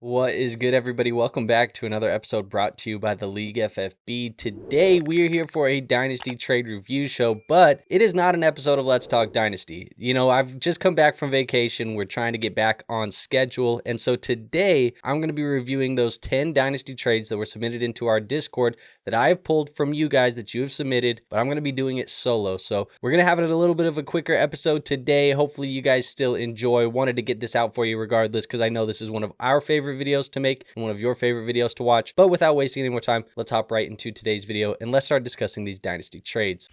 What is good, everybody? Welcome back to another episode brought to you by the League FFB. Today, we're here for a Dynasty trade review show, but it is not an episode of Let's Talk Dynasty. You know, I've just come back from vacation. We're trying to get back on schedule. And so today, I'm going to be reviewing those 10 Dynasty trades that were submitted into our Discord that I've pulled from you guys that you have submitted, but I'm going to be doing it solo. So we're going to have it a little bit of a quicker episode today. Hopefully, you guys still enjoy. Wanted to get this out for you regardless, because I know this is one of our favorite videos to make and one of your favorite videos to watch. But without wasting any more time, let's hop right into today's video and let's start discussing these Dynasty trades.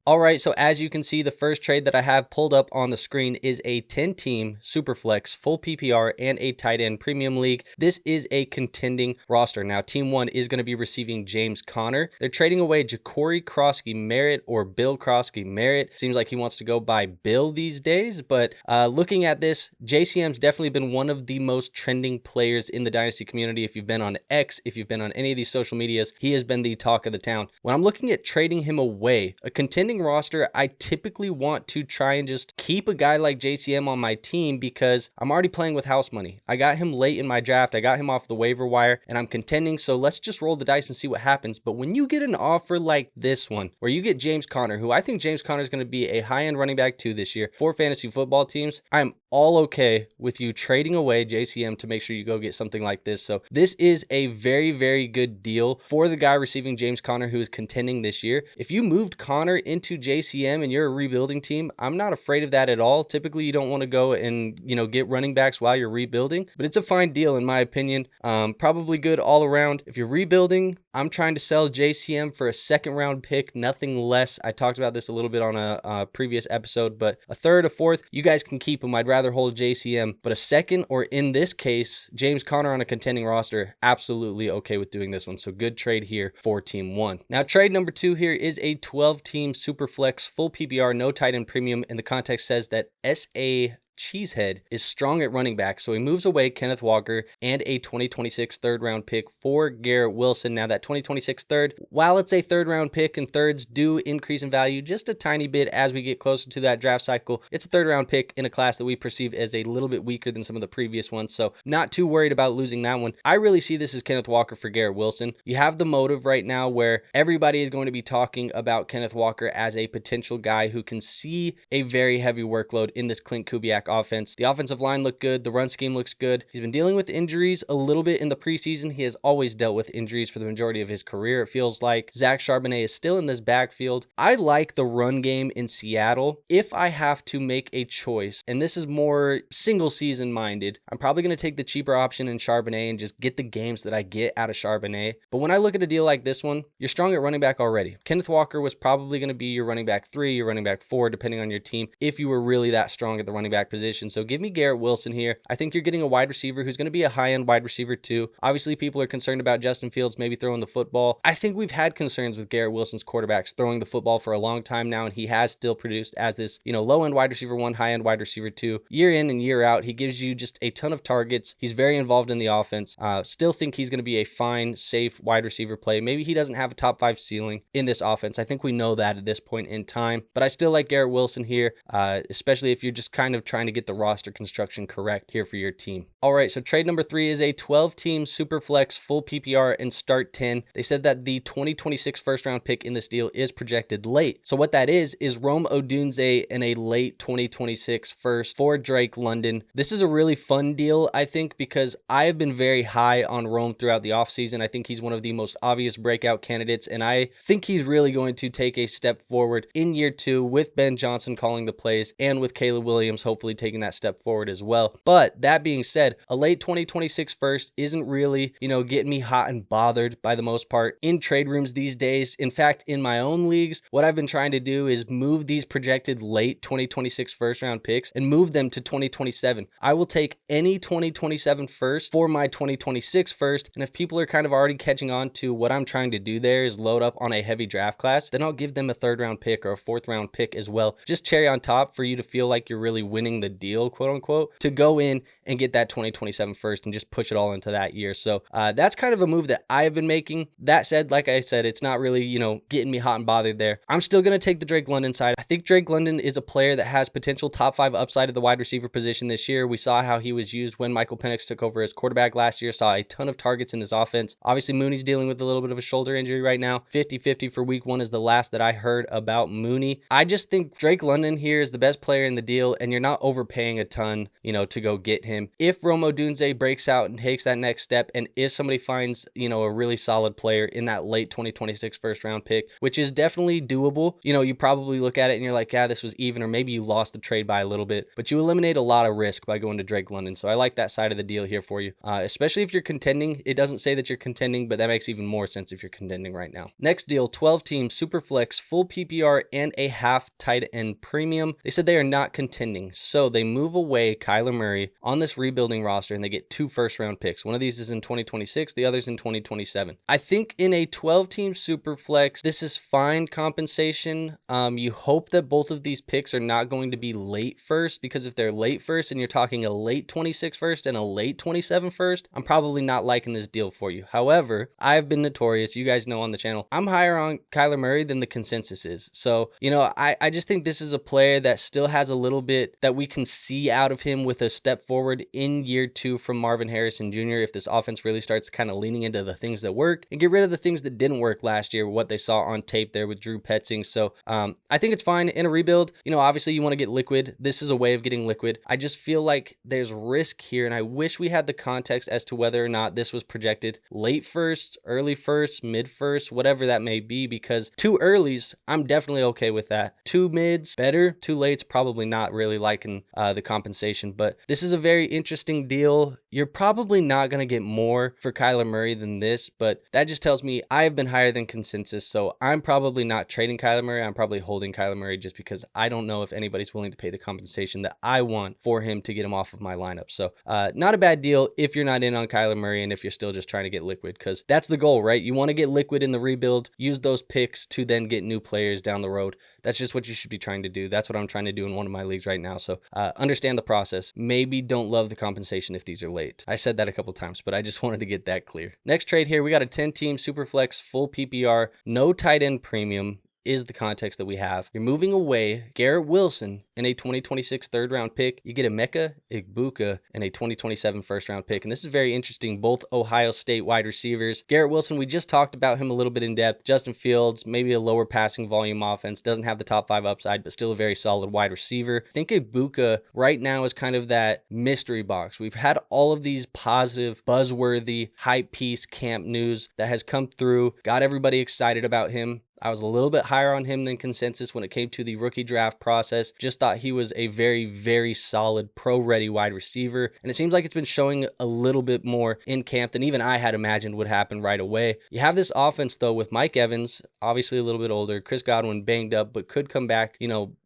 All right, so as you can see, the first trade that I have pulled up on the screen is a 10-team Superflex, full PPR, and a tight end premium league. This is a contending roster. Now, Team 1 is going to be receiving James Conner. They're trading away Jacory, Croskey-Merritt, or Bill Croskey-Merritt. Seems like he wants to go by Bill these days, but looking at this, JCM's definitely been one of the most trending players in the Dynasty community. If you've been on X, if you've been on any of these social medias, he has been the talk of the town. When I'm looking at trading him away, a contending roster, I typically want to try and just keep a guy like JCM on my team because I'm already playing with house money. I got him late in my draft. I got him off the waiver wire and I'm contending. So let's just roll the dice and see what happens. But when you get an offer like this one, where you get James Conner, who I think James Conner is going to be a high-end running back too this year for fantasy football teams, I'm all okay with you trading away JCM to make sure you go get something like this. So this is a very, very good deal for the guy receiving James Conner who is contending this year. If you moved Conner into JCM and you're a rebuilding team, I'm not afraid of that at all. Typically, you don't want to go and, get running backs while you're rebuilding, but it's a fine deal in my opinion. Probably good all around. If you're rebuilding, I'm trying to sell JCM for a second round pick, nothing less. I talked about this a little bit on a previous episode, but a third, a fourth, you guys can keep him. I'd rather hold JCM, but a second, or in this case, James Conner on a contending roster, absolutely okay with doing this one. So good trade here for Team 1. Now, trade number 2 here is a 12-team Superflex, full PPR, no tight end premium, and the context says that SA Cheesehead is strong at running back, so he moves away Kenneth Walker and a 2026 third round pick for Garrett Wilson. Now that 2026 third, while it's a third round pick and thirds do increase in value just a tiny bit as we get closer to that draft cycle, it's a third round pick in a class that we perceive as a little bit weaker than some of the previous ones, so not too worried about losing that one. I really see this as Kenneth Walker for Garrett Wilson. You have the motive right now where everybody is going to be talking about Kenneth Walker as a potential guy who can see a very heavy workload in this Clint Kubiak offense. The offensive line looked good. The run scheme looks good. He's been dealing with injuries a little bit in the preseason. He has always dealt with injuries for the majority of his career. It feels like Zach Charbonnet is still in this backfield. I like the run game in Seattle. If I have to make a choice, and this is more single season minded, I'm probably going to take the cheaper option in Charbonnet and just get the games that I get out of Charbonnet. But when I look at a deal like this one, you're strong at running back already. Kenneth Walker was probably going to be your running back 3, your running back 4, depending on your team, if you were really that strong at the running back position. So give me Garrett Wilson here. I think you're getting a wide receiver who's going to be a high-end wide receiver too. Obviously, people are concerned about Justin Fields maybe throwing the football. I think we've had concerns with Garrett Wilson's quarterbacks throwing the football for a long time now, and he has still produced as this, low-end wide receiver 1, high-end wide receiver 2. Year in and year out, he gives you just a ton of targets. He's very involved in the offense. Still think he's going to be a fine, safe wide receiver play. Maybe he doesn't have a top 5 ceiling in this offense. I think we know that at this point in time, but I still like Garrett Wilson here, especially if you're just kind of trying to get the roster construction correct here for your team. All right, so trade number 3 is a 12-team Superflex, full PPR, and start 10. They said that the 2026 first-round pick in this deal is projected late. So what that is Rome Odunze and a late 2026 first for Drake London. This is a really fun deal, I think, because I have been very high on Rome throughout the offseason. I think he's one of the most obvious breakout candidates, and I think he's really going to take a step forward in year 2 with Ben Johnson calling the plays and with Caleb Williams hopefully taking that step forward as well. But that being said, a late 2026 first isn't really, getting me hot and bothered by the most part in trade rooms these days. In fact, in my own leagues, what I've been trying to do is move these projected late 2026 first round picks and move them to 2027. I will take any 2027 first for my 2026 first. And if people are kind of already catching on to what I'm trying to do there is load up on a heavy draft class, then I'll give them a third round pick or a fourth round pick as well. Just cherry on top for you to feel like you're really winning the deal, quote unquote, to go in and get that 2027 first and just push it all into that year. So that's kind of a move that I've been making. That said, like I said, it's not really, getting me hot and bothered there. I'm still going to take the Drake London side. I think Drake London is a player that has potential top 5 upside at the wide receiver position this year. We saw how he was used when Michael Penix took over as quarterback last year, saw a ton of targets in this offense. Obviously, Mooney's dealing with a little bit of a shoulder injury right now. 50-50 for week 1 is the last that I heard about Mooney. I just think Drake London here is the best player in the deal, and you're not overpaying a ton, to go get him. If Odunze breaks out and takes that next step, and if somebody finds, a really solid player in that late 2026 first round pick, which is definitely doable, you probably look at it and you're like, yeah, this was even, or maybe you lost the trade by a little bit, but you eliminate a lot of risk by going to Drake London. So I like that side of the deal here for you, especially if you're contending. It doesn't say that you're contending, but that makes even more sense if you're contending right now. Next deal, 12 team Superflex, full PPR, and a half tight end premium. They said they are not contending, so they move away Kyler Murray on this rebuilding roster and they get 2 first round picks. One of these is in 2026, the other's in 2027. I think in a 12 team Superflex, this is fine compensation. You hope that both of these picks are not going to be late first, because if they're late first and you're talking a late 26 first and a late 27 first, I'm probably not liking this deal for you. However, I've been notorious, you guys know on the channel, I'm higher on Kyler Murray than the consensus is. So, I just think this is a player that still has a little bit that we can see out of him with a step forward in year 2 from Marvin Harrison Jr. if this offense really starts kind of leaning into the things that work and get rid of the things that didn't work last year, what they saw on tape there with Drew Petzing. So I think it's fine in a rebuild. Obviously you want to get liquid. This is a way of getting liquid. I just feel like there's risk here, and I wish we had the context as to whether or not this was projected late first, early first, mid first, whatever that may be, because 2 earlies, I'm definitely okay with that. 2 mids, better. 2 lates, probably not really liking the compensation, but this is a very interesting deal. You're probably not going to get more for Kyler Murray than this, but that just tells me I've been higher than consensus, so I'm probably not trading Kyler Murray. I'm probably holding Kyler Murray just because I don't know if anybody's willing to pay the compensation that I want for him to get him off of my lineup. So not a bad deal if you're not in on Kyler Murray and if you're still just trying to get liquid, because that's the goal, right? You want to get liquid in the rebuild, use those picks to then get new players down the road. That's just what you should be trying to do. That's what I'm trying to do in one of my leagues right now. So understand the process. Maybe don't love the compensation if these are late. I said that a couple times, but I just wanted to get that clear. Next trade here, we got a 10 team Superflex, full PPR, no tight end premium is the context that we have. You're moving away Garrett Wilson in a 2026 third round pick. You get Emeka, Egbuka, and a 2027 first round pick. And this is very interesting. Both Ohio State wide receivers. Garrett Wilson, we just talked about him a little bit in depth. Justin Fields, maybe a lower passing volume offense, doesn't have the top 5 upside, but still a very solid wide receiver. I think Egbuka right now is kind of that mystery box. We've had all of these positive, buzzworthy, hype piece camp news that has come through, got everybody excited about him. I was a little bit higher on him than consensus when it came to the rookie draft process. Just thought he was a very, very solid pro-ready wide receiver. And it seems like it's been showing a little bit more in camp than even I had imagined would happen right away. You have this offense, though, with Mike Evans, obviously a little bit older. Chris Godwin banged up, but could come back,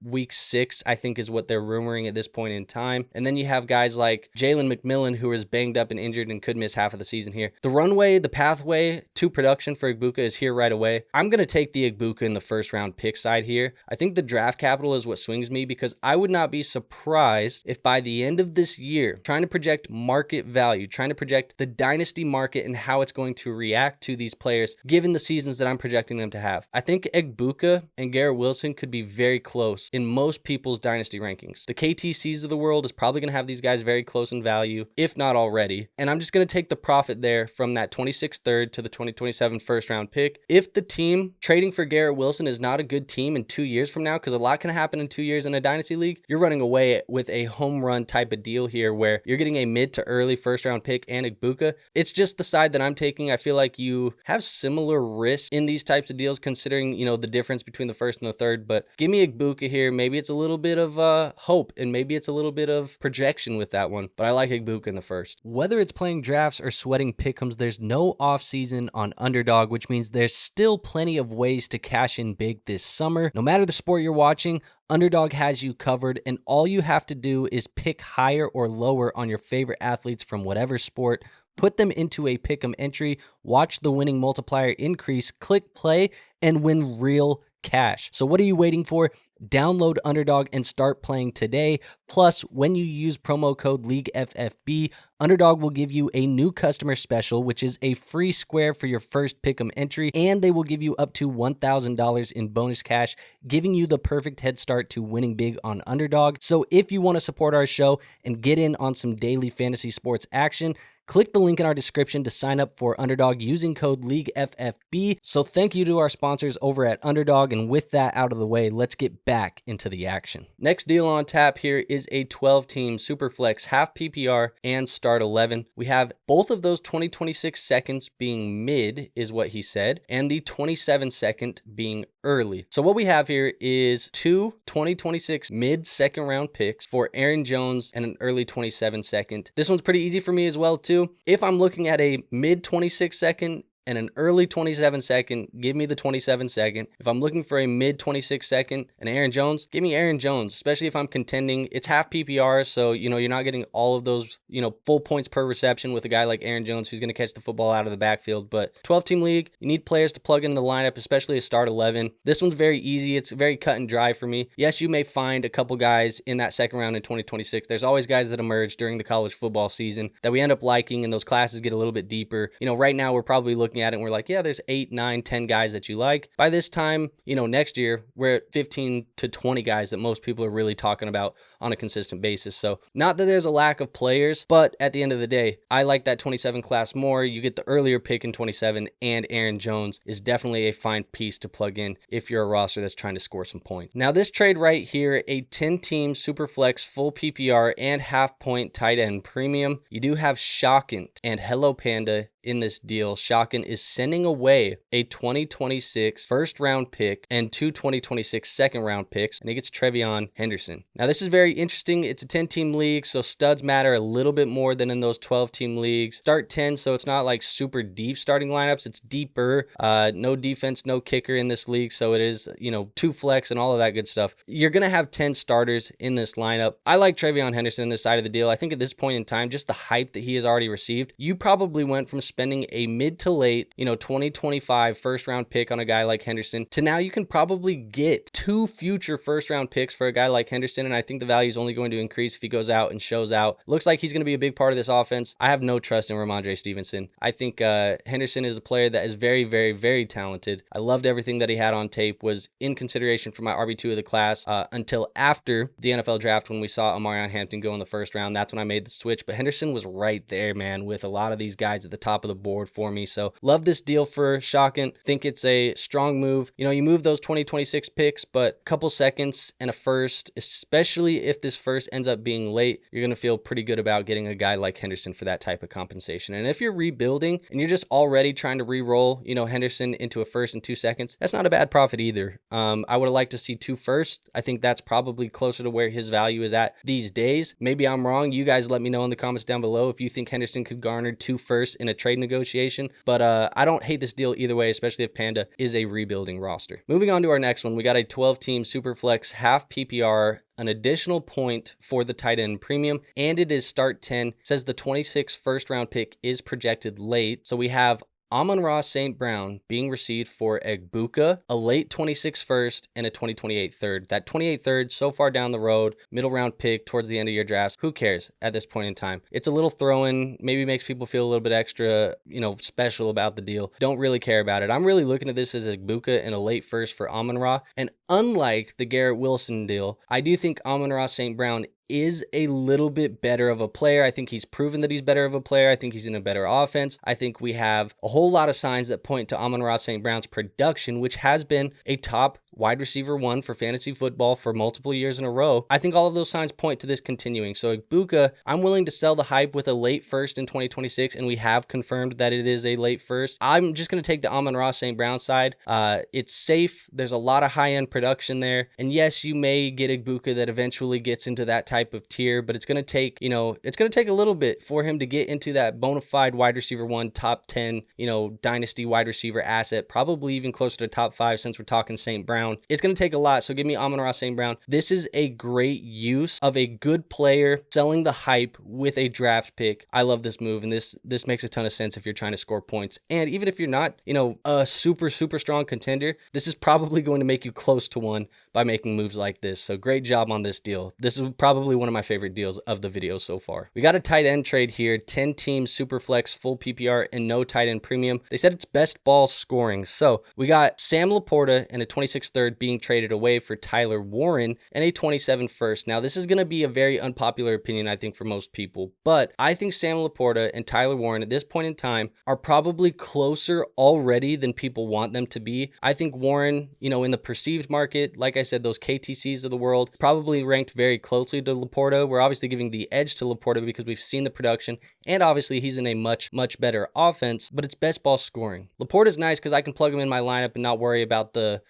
week 6, I think is what they're rumoring at this point in time. And then you have guys like Jalen McMillan, who is banged up and injured and could miss half of the season here. The runway, the pathway to production for Egbuka is here right away. I'm going to take the Egbuka in the first round pick side here. I think the draft capital is what swings me, because I would not be surprised if by the end of this year, trying to project market value, trying to project the dynasty market and how it's going to react to these players, given the seasons that I'm projecting them to have. I think Egbuka and Garrett Wilson could be very close in most people's dynasty rankings. The KTCs of the world is probably going to have these guys very close in value, if not already. And I'm just going to take the profit there from that 26th third to the 2027 first round pick. If the team trading for Garrett Wilson is not a good team in 2 years from now, because a lot can happen in 2 years in a dynasty league, you're running away with a home run type of deal here where you're getting a mid to early first round pick and Egbuka. It's just the side that I'm taking. I feel like you have similar risks in these types of deals, considering, the difference between the first and the third. But give me Egbuka here. Maybe it's a little bit of hope, and maybe it's a little bit of projection with that one. But I like Egbuka in the first. Whether it's playing drafts or sweating pick'ems, there's no off season on Underdog, which means there's still plenty of ways to cash in big this summer. No matter the sport you're watching, Underdog has you covered, and all you have to do is pick higher or lower on your favorite athletes from whatever sport, put them into a pick'em entry, watch the winning multiplier increase, click play, and win real cash. So what are you waiting for? Download Underdog and start playing today. Plus, when you use promo code LEAGUEFFB, Underdog will give you a new customer special, which is a free square for your first pick'em entry, and they will give you up to $1,000 in bonus cash, giving you the perfect head start to winning big on Underdog. So if you want to support our show and get in on some daily fantasy sports action, click the link in our description to sign up for Underdog using code LEAGUEFFB. So thank you to our sponsors over at Underdog, and with that out of the way, let's get back into the action. Next deal on tap here is a 12-team Superflex half PPR and start 11. We have both of those 2026 seconds being mid, is what he said, and the 27 second being early. So what we have here is two 2026 mid second round picks for Aaron Jones and an early 27 second. This one's pretty easy for me as well too. If I'm looking at a mid 26 second and an early 27 second, give me the 27 second. If I'm looking for a mid 26 second and Aaron Jones, give me Aaron Jones, especially if I'm contending. It's half PPR, so you're not getting all of those full points per reception with a guy like Aaron Jones who's going to catch the football out of the backfield. But 12-team league, you need players to plug into the lineup, especially a start 11. This one's very easy. It's very cut and dry for me. Yes, you may find a couple guys in that second round in 2026. There's always guys that emerge during the college football season that we end up liking, and those classes get a little bit deeper. Right now we're probably looking at it and we're like, yeah, there's 8, 9, 10 guys that you like. By this time, next year, we're at 15 to 20 guys that most people are really talking about on a consistent basis. So not that there's a lack of players, but at the end of the day, I like that 27 class more. You get the earlier pick in 27, and Aaron Jones is definitely a fine piece to plug in if you're a roster that's trying to score some points. Now this trade right here, a 10-team Superflex full PPR and half point tight end premium. You do have Shockant and Hello Panda in this deal. Shockant is sending away a 2026 first round pick and two 2026 second round picks, and he gets TreVeyon Henderson. Now this is very interesting. It's a 10-team league, so studs matter a little bit more than in those 12-team leagues. Start 10, so it's not like super deep starting lineups. It's deeper. No defense, no kicker in this league, so it is, 2 flex and all of that good stuff. You're going to have 10 starters in this lineup. I like TreVeyon Henderson in this side of the deal. I think at this point in time, just the hype that he has already received, you probably went from spending a mid to late, 2025 first round pick on a guy like Henderson to now you can probably get 2 future first round picks for a guy like Henderson, and I think the value is only going to increase if he goes out and shows out. Looks like he's going to be a big part of this offense. I have no trust in Ramondre Stevenson. I think Henderson is a player that is very, very, very talented. I loved everything that he had on tape, was in consideration for my RB2 of the class until after the NFL draft when we saw Amari Hampton go in the first round. That's when I made the switch, but Henderson was right there, man, with a lot of these guys at the top of the board for me. So love this deal for Shockant. Think it's a strong move. You move those 2026 picks, but a couple seconds and a first, especially if this first ends up being late, you're going to feel pretty good about getting a guy like Henderson for that type of compensation. And if you're rebuilding and you're just already trying to re-roll, Henderson into a first in 2 seconds, that's not a bad profit either. I would have liked to see 2 firsts. I think that's probably closer to where his value is at these days. Maybe I'm wrong. You guys let me know in the comments down below if you think Henderson could garner 2 firsts in a trade negotiation. But I don't hate this deal either way, especially if Panda is a rebuilding roster. Moving on to our next one, we got a 12-team Superflex half PPR, an additional point for the tight end premium, and it is start 10. It says the 26 first round pick is projected late. So we have Amon-Ra St. Brown being received for Egbuka, a late 26 first and a 2028 third. That 28 third so far down the road, middle round pick towards the end of your drafts. Who cares at this point in time? It's a little throw-in, maybe makes people feel a little bit extra, special about the deal. Don't really care about it. I'm really looking at this as Egbuka and a late first for Amon-Ra. And unlike the Garrett Wilson deal, I do think Amon-Ra St. Brown is a little bit better of a player. I think he's proven that he's better of a player. I think he's in a better offense. I think we have a whole lot of signs that point to Amon-Ra St. Brown's production, which has been a top wide receiver 1 for fantasy football for multiple years in a row. I think all of those signs point to this continuing. So Egbuka, I'm willing to sell the hype with a late first in 2026, and we have confirmed that it is a late first. I'm just going to take the Amon-Ra St. Brown side. It's safe. There's a lot of high-end production there. And yes, you may get Egbuka that eventually gets into that type of tier, but it's going to take, it's going to take a little bit for him to get into that bona fide wide receiver 1, top 10, dynasty wide receiver asset, probably even closer to top 5 since we're talking St. Brown. It's going to take a lot. So give me Amon-Ra St. Brown. This is a great use of a good player selling the hype with a draft pick. I love this move, and this makes a ton of sense if you're trying to score points. And even if you're not, a super strong contender, this is probably going to make you close to one by making moves like this. So great job on this deal. This is probably one of my favorite deals of the video so far. We got a tight end trade here, 10 team super flex, full PPR, and no tight end premium. They said it's best ball scoring. So we got Sam LaPorta and a 26th third being traded away for Tyler Warren and a 27 first. Now this is going to be a very unpopular opinion, I think, for most people, but I think Sam LaPorta and Tyler Warren at this point in time are probably closer already than people want them to be. I think Warren, in the perceived market, like I said, those KTCs of the world, probably ranked very closely to LaPorta. We're obviously giving the edge to LaPorta because we've seen the production, and obviously he's in a much better offense, but it's best ball scoring. LaPorta's nice because I can plug him in my lineup and not worry about the,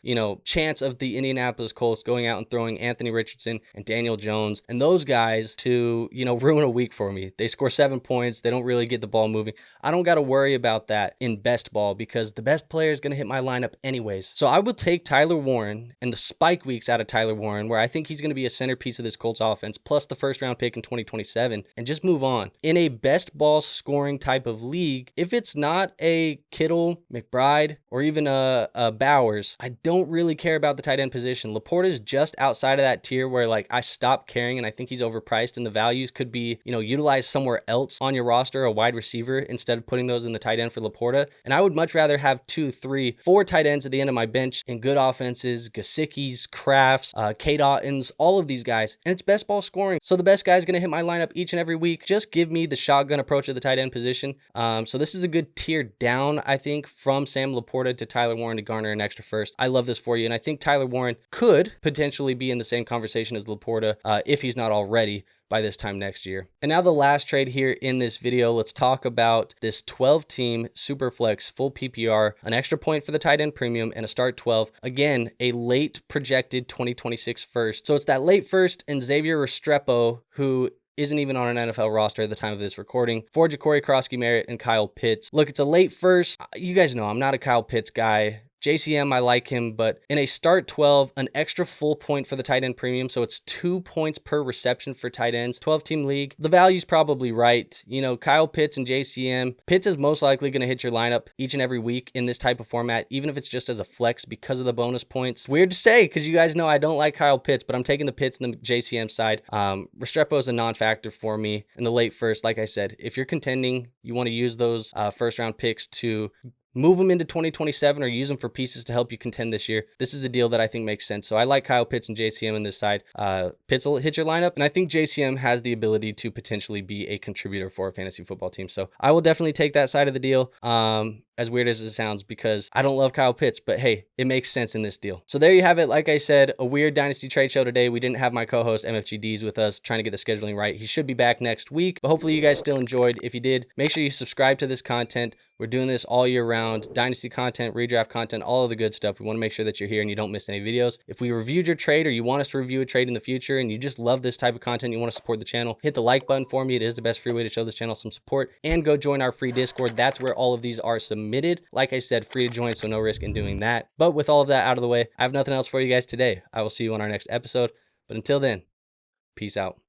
chance of the Indianapolis Colts going out and throwing Anthony Richardson and Daniel Jones and those guys to, ruin a week for me. They score 7 points. They don't really get the ball moving. I don't got to worry about that in best ball because the best player is going to hit my lineup anyways. So I will take Tyler Warren and the spike weeks out of Tyler Warren, where I think he's going to be a centerpiece of this Colts offense, plus the first round pick in 2027, and just move on. In a best ball scoring type of league, if it's not a Kittle, McBride, or even a Bowers, I don't really care about the tight end position. LaPorta is just outside of that tier where I stopped caring, and I think he's overpriced, and the values could be, utilized somewhere else on your roster, a wide receiver, instead of putting those in the tight end for LaPorta. And I would much rather have 2, 3, 4 tight ends at the end of my bench in good offenses, Gesicki's, Crafts, K. Dottons, all of these guys, and it's best ball scoring. So the best guy is going to hit my lineup each and every week. Just give me the shotgun approach of the tight end position. So this is a good tier down, I think, from Sam LaPorta to Tyler Warren to garner an extra first. I love this for you, and I think Tyler Warren could potentially be in the same conversation as LaPorta if he's not already by this time next year. And now the last trade here in this video, let's talk about this 12-team Superflex full PPR, an extra point for the tight end premium, and a start 12. Again, a late projected 2026 first. So it's that late first and Xavier Restrepo, who isn't even on an NFL roster at the time of this recording, for Jacory, Croskey-Merritt, and Kyle Pitts. Look, it's a late first. You guys know I'm not a Kyle Pitts guy. JCM, I like him, but in a start 12, an extra full point for the tight end premium, so it's 2 points per reception for tight ends, 12-team league. The value's probably right. Kyle Pitts and JCM. Pitts is most likely going to hit your lineup each and every week in this type of format, even if it's just as a flex because of the bonus points. Weird to say because you guys know I don't like Kyle Pitts, but I'm taking the Pitts and the JCM side. Restrepo is a non-factor for me in the late first. Like I said, if you're contending, you want to use those first-round picks to move them into 2027 or use them for pieces to help you contend this year. This is a deal that I think makes sense. So I like Kyle Pitts and JCM on this side. Pitts will hit your lineup, and I think JCM has the ability to potentially be a contributor for a fantasy football team. So I will definitely take that side of the deal. As weird as it sounds, because I don't love Kyle Pitts, but hey, it makes sense in this deal. So there you have it. Like I said, a weird Dynasty trade show today. We didn't have my co-host MFGDs with us trying to get the scheduling right. He should be back next week, but hopefully you guys still enjoyed. If you did, make sure you subscribe to this content. We're doing this all year round. Dynasty content, redraft content, all of the good stuff. We want to make sure that you're here and you don't miss any videos. If we reviewed your trade or you want us to review a trade in the future and you just love this type of content, you want to support the channel, hit the like button for me. It is the best free way to show this channel some support, and go join our free Discord. That's where all of these are submitted. Like I said, free to join, so no risk in doing that. But with all of that out of the way, I have nothing else for you guys today. I will see you on our next episode. But until then, peace out.